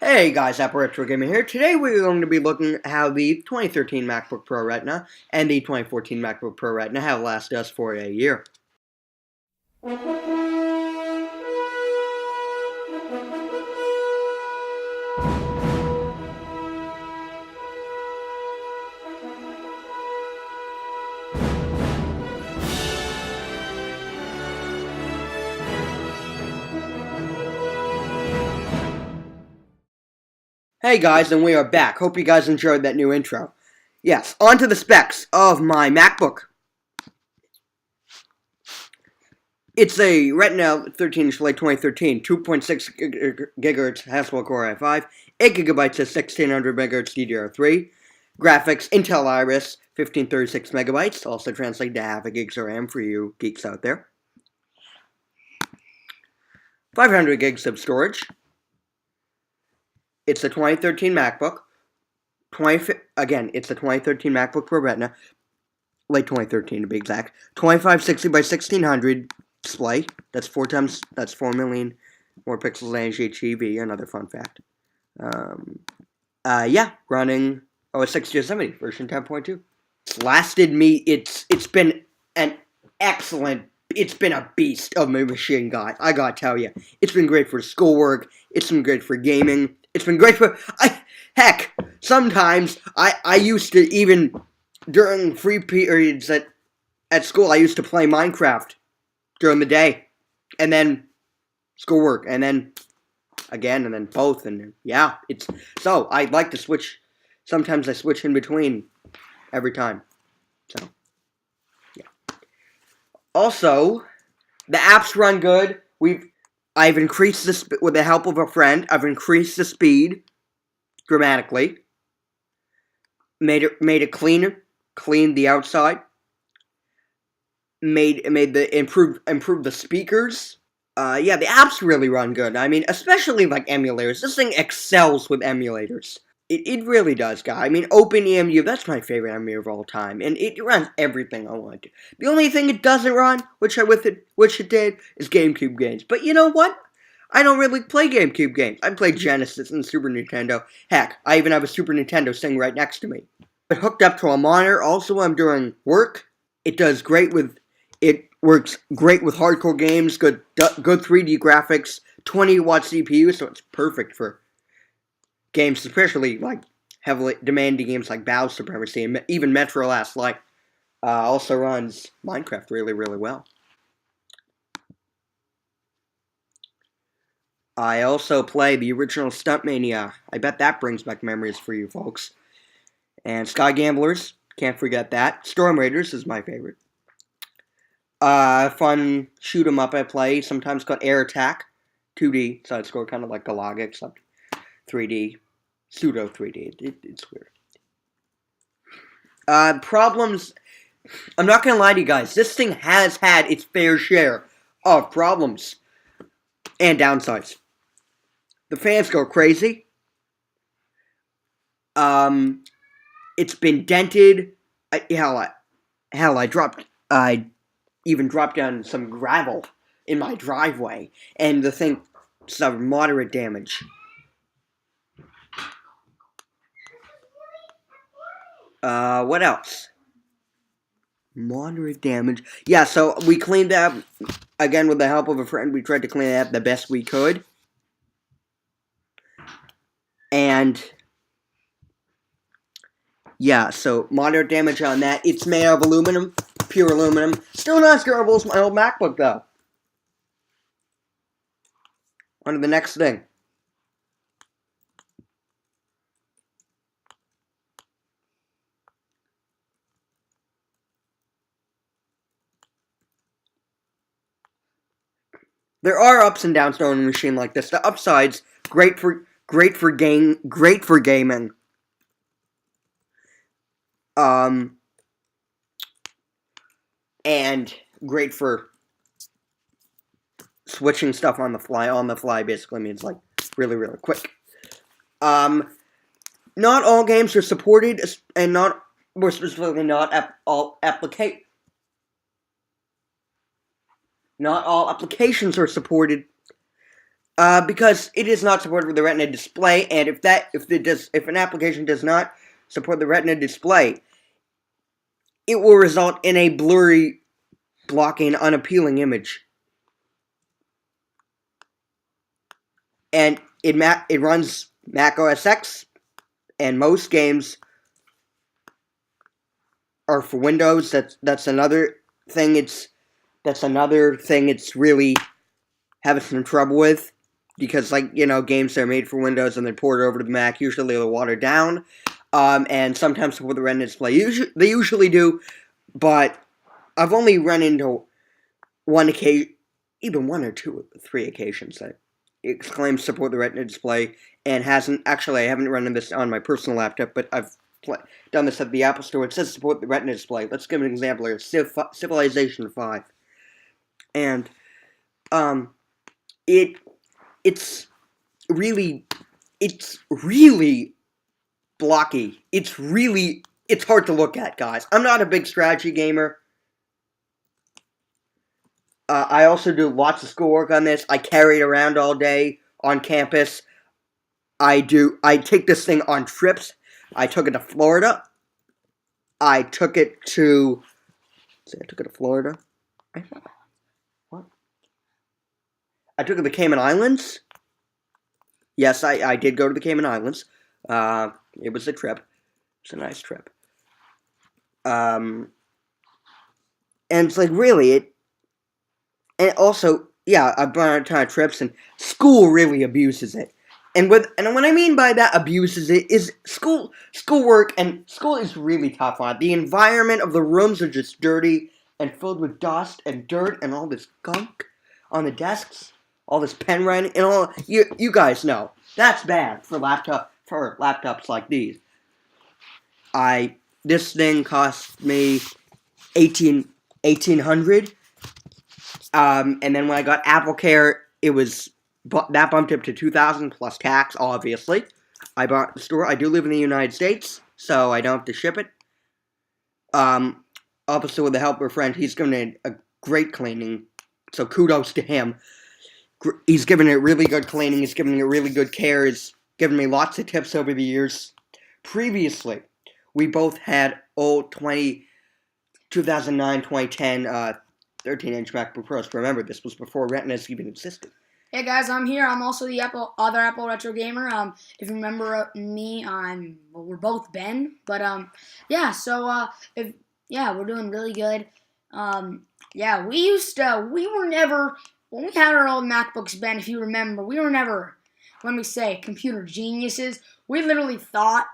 Hey guys, Retro Gaming here. Today we're going to be looking at how the 2013 MacBook Pro Retina and the 2014 MacBook Pro Retina have lasted us for a year. Hey guys, and we are back. Hope you guys enjoyed that new intro. Yes, on to the specs of my MacBook. It's a Retina 13-inch late 2013, 2.6 GHz Haswell Core i5, 8 GB of 1600 MHz DDR3, graphics Intel Iris 1536 MB, also translate to half a gig of RAM for you geeks out there. 500 gigs of storage. It's the 2013 MacBook. It's the 2013 MacBook Pro Retina, late 2013 to be exact. 2560 by 1600 display. That's 4 million more pixels than HDTV. Another fun fact. Running OS 6070 version 10.2. Lasted me. It's been an excellent. It's been a beast of a machine, guy. I gotta tell you, it's been great for schoolwork. It's been great for gaming. It's been great for heck. Sometimes I used to, even during free periods at school, I used to play Minecraft during the day, and then schoolwork, and then again, and then both, and yeah, so I like to switch. Sometimes I switch in between every time. So yeah. Also, the apps run good. I've increased with the help of a friend. I've increased the speed dramatically. Made it cleaner. Cleaned the outside. Improved the speakers. The apps really run good. I mean, especially like emulators. This thing excels with emulators. It really does, guy. I mean, OpenEMU, that's my favorite emulator of all time, and it runs everything I want to. The only thing it doesn't run, which it did, is GameCube games. But you know what? I don't really play GameCube games. I play Genesis and Super Nintendo. Heck, I even have a Super Nintendo sitting right next to me. It hooked up to a monitor. Also, when I'm doing work, it works great with hardcore games, good 3D graphics, 20-watt CPU, so it's perfect for games, especially like heavily demanding games like Battle Supremacy and even Metro Last Light. Also runs Minecraft really, really well. I also play the original Stuntmania. I bet that brings back memories for you folks. And Sky Gamblers, can't forget that. Storm Raiders is my favorite. Fun shoot 'em up I play, sometimes called Air Attack. 2D side scroll, kind of like Galaga, except 3D. Pseudo 3D. It's weird. Problems. I'm not gonna lie to you guys. This thing has had its fair share of problems and downsides. The fans go crazy. It's been dented. I even dropped down some gravel in my driveway, and the thing suffered moderate damage. What else? Moderate damage. Yeah, so we cleaned that up, again, with the help of a friend. We tried to clean it up the best we could. And yeah, so moderate damage on that. It's made of aluminum, pure aluminum. Still not as durable as my old MacBook, though. On to the next thing. There are ups and downs to owning a machine like this. The upsides, great for gaming. And great for switching stuff on the fly basically means like really, really quick. Not all games are supported, and more specifically, not all applications are supported. Because it is not supported with the Retina display, and if an application does not support the Retina display, it will result in a blurry, blocking, unappealing image. And it runs Mac OS X, and most games are for Windows. That's another thing. That's another thing. It's really having some trouble with, because games that are made for Windows and then ported over to the Mac, usually they're watered down, and sometimes with the Retina display, they usually do, but I've only run into one occasion, even one or two, three occasions that it claims support the Retina display and hasn't. Actually, I haven't run into this on my personal laptop, but I've done this at the Apple Store. It says support the Retina display. Let's give an example here. Civilization 5. And, it's really blocky. It's hard to look at, guys. I'm not a big strategy gamer. I also do lots of schoolwork on this. I carry it around all day on campus. I take this thing on trips. I took it to Florida. I took it to Florida. What? I took it to the Cayman Islands. Yes, I did go to the Cayman Islands. It was a trip. It's a nice trip. And it's really. And also, yeah, I've been on a ton of trips, and school really abuses it. And what I mean by that, abuses it, is schoolwork, and school is really tough on it. The environment of the rooms are just dirty and filled with dust and dirt and all this gunk on the desks, all this pen writing, and all. You guys know that's bad for laptops like these. This thing cost me $1,800. And then when I got AppleCare, that bumped up to $2,000 plus tax, obviously. I bought it at the store. I do live in the United States, so I don't have to ship it. Also, with the help of a friend, he's given it a great cleaning, so kudos to him. He's given it really good cleaning. He's given it really good care. He's given me lots of tips over the years. Previously, we both had old 2009, 2010, 13-inch MacBook Pros. Remember, this was before Retinas even existed. Hey guys, I'm here. I'm also the other Apple Retro Gamer. If you remember me, we're both Ben. But yeah. So we're doing really good. Yeah, we were never, when we had our old MacBooks, Ben. If you remember, we were never, when we say computer geniuses, we literally thought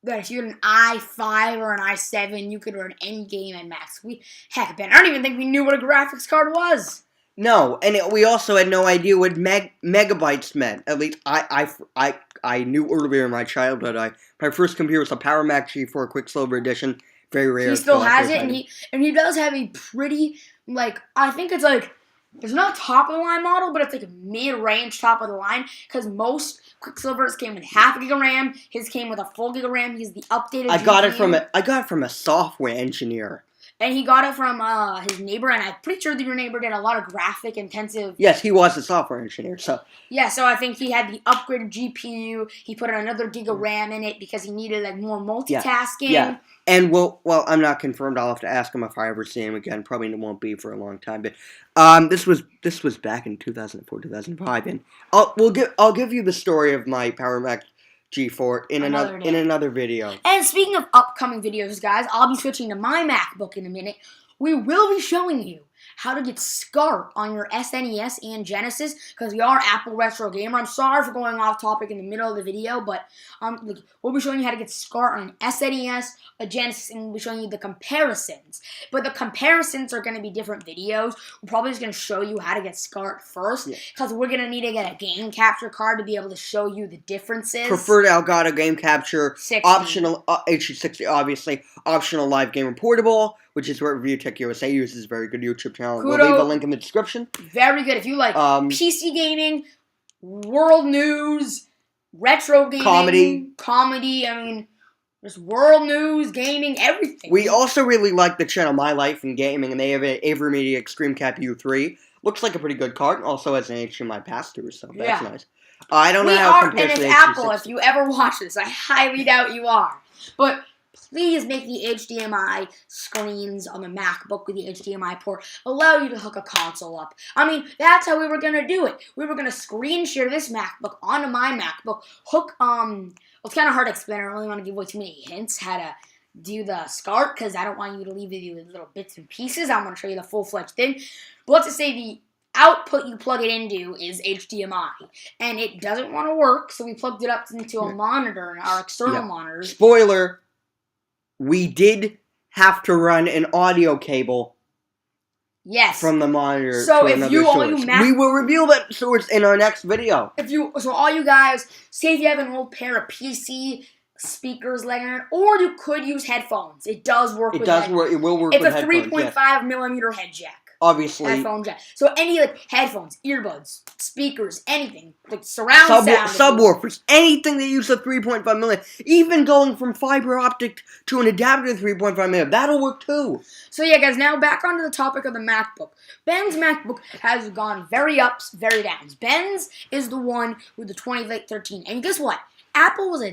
that if you had an i5 or an i7, you could run any game at max. Heck, Ben, I don't even think we knew what a graphics card was. No, and we also had no idea what megabytes meant. At least I knew earlier in my childhood. My first computer was a Power Mac G4 Quicksilver Edition. Very rare. He still has it, and he does have a pretty, I think it's it's not top of the line model, but it's a mid-range top of the line, because most Quicksilvers came with half a gig of RAM. His came with a full gig of RAM. He's the updated. I got it from a software engineer. And he got it from his neighbor, and I'm pretty sure that your neighbor did a lot of graphic intensive. Yes, he was a software engineer, so. Yeah, so I think he had the upgraded GPU. He put another gig of RAM in it because he needed more multitasking. Yeah. And well, I'm not confirmed. I'll have to ask him if I ever see him again. Probably won't be for a long time. But this was back in 2004, 2005, and I'll give you the story of my Power Mac G4 in another video. And speaking of upcoming videos, guys, I'll be switching to my MacBook in a minute. We will be showing you how to get SCART on your SNES and Genesis, because we are Apple Retro Gamer. I'm sorry for going off topic in the middle of the video, but we'll be showing you how to get SCART on an SNES, a Genesis, and we'll be showing you the comparisons. But the comparisons are going to be different videos. We're probably just going to show you how to get SCART first, because we're going to need to get a game capture card to be able to show you the differences. Preferred Elgato game capture, 60. Optional HD60, obviously, optional live gamer portable, which is where Review Tech USA uses. Very good YouTube channel. We'll leave a link in the description. Very good. If you like PC gaming, world news, retro gaming, comedy, I mean, just world news, gaming, everything. We also really like the channel My Life in Gaming, and they have an AverMedia Extreme Cap U3. Looks like a pretty good card. Also has an HDMI pass-through, so that's Yeah. nice. I don't know We how it are, compares and to if the Apple, HD6. if you ever watch this, I highly doubt you are. But please make the HDMI screens on the MacBook with the HDMI port allow you to hook a console up. I mean, that's how we were going to do it. We were going to screen share this MacBook onto my MacBook, hook, well, it's kind of hard to explain. I don't really want to give away too many hints how to do the SCART, because I don't want you to leave it with little bits and pieces. I'm going to show you the full-fledged thing. But let's just say the output you plug it into is HDMI, and it doesn't want to work, so we plugged it up into a monitor, our external monitors. Spoiler, we did have to run an audio cable from the monitor So to if another you all source. you We will reveal that source in our next video. So all you guys, say if you have an old pair of PC speakers laying on it, or you could use headphones. It does work with headphones. It will work it's with a headphones. 3.5 millimeter head jack. Obviously. Headphone jack. So any like headphones, earbuds, speakers, anything, like surround sound. Subwoofers, anything that uses a 3.5 millimeter, even going from fiber optic to an adapter to 3.5 millimeter, that'll work too. So yeah, guys, now back onto the topic of the MacBook. Ben's MacBook has gone very ups, very downs. Ben's is the one with the 2013. And guess what? Apple was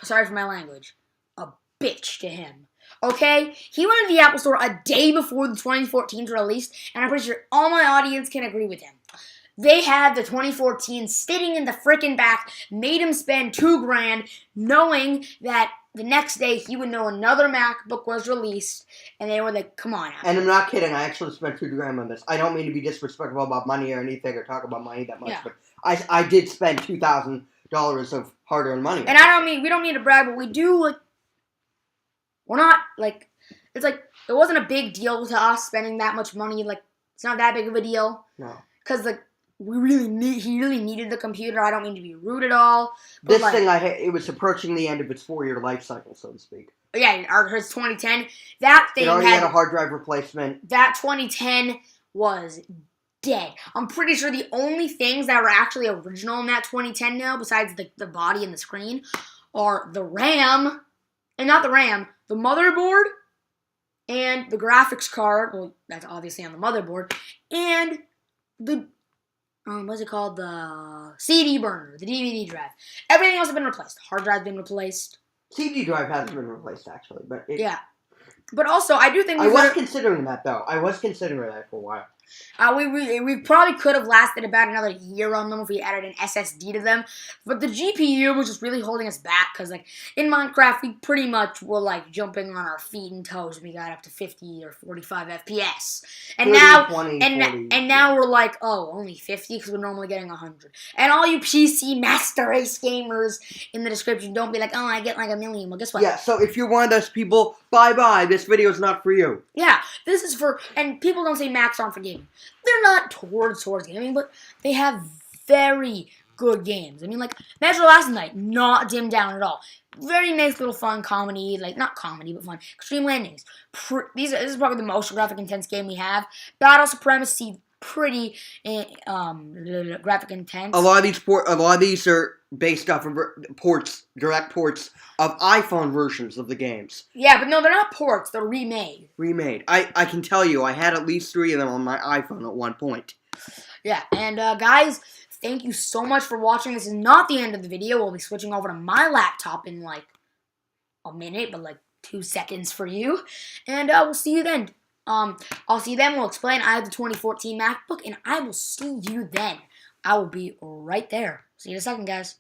sorry for my language, a bitch to him. Okay? He went to the Apple Store a day before the 2014 released, and I'm pretty sure all my audience can agree with him. They had the 2014 sitting in the frickin' back, made him spend $2,000, knowing that the next day he would know another MacBook was released, and they were like, come on, Apple. And I'm not kidding, I actually spent $2,000 on this. I don't mean to be disrespectful about money or anything, or talk about money that much, but I did spend $2,000 of hard-earned money. And we don't need to brag, but we do, like, we're not, like, it's like, it wasn't a big deal to us spending that much money. Like, it's not that big of a deal. No. Because, like, he really needed the computer. I don't mean to be rude at all. But This thing, it was approaching the end of its 4-year life cycle, so to speak. Yeah, his 2010, that thing it already had a hard drive replacement. That 2010 was dead. I'm pretty sure the only things that were actually original in that 2010 now, besides the body and the screen, are the RAM, and not the RAM, the motherboard, and the graphics card. Well, that's obviously on the motherboard, and the what's it called? The CD burner, the DVD drive. Everything else has been replaced. Hard drive's been replaced. CD drive hasn't been replaced actually, but yeah. But also, I do think I was considering that though. I was considering that for a while. We probably could have lasted about another year on them if we added an SSD to them. But the GPU was just really holding us back because, like, in Minecraft, we pretty much were, like, jumping on our feet and toes when we got up to 50 or 45 FPS. And 30, now, 20, and 40, now we're like, oh, only 50 because we're normally getting 100. And all you PC Master Race gamers in the description, don't be like, oh, I get like 1 million. Well, guess what? Yeah, so if you're one of those people, bye-bye. This video is not for you. Yeah, this is for, and people don't say Macs aren't for gaming. They're not towards gaming, but they have very good games. I mean, like, Metro Last Night, not dimmed down at all. Very nice little fun comedy, like, not comedy, but fun. Extreme Landings. This is probably the most graphic intense game we have. Battle Supremacy, pretty graphic intense. A lot of these are based off of direct ports of iPhone versions of the games. Yeah, but no, they're not ports. They're remade. I can tell you, I had at least 3 of them on my iPhone at one point. Yeah, and guys, thank you so much for watching. This is not the end of the video. We'll be switching over to my laptop in like a minute, but like 2 seconds for you. And we'll see you then. I'll see you then. We'll explain. I have the 2014 MacBook, and I will see you then. I will be right there. See you in a second, guys.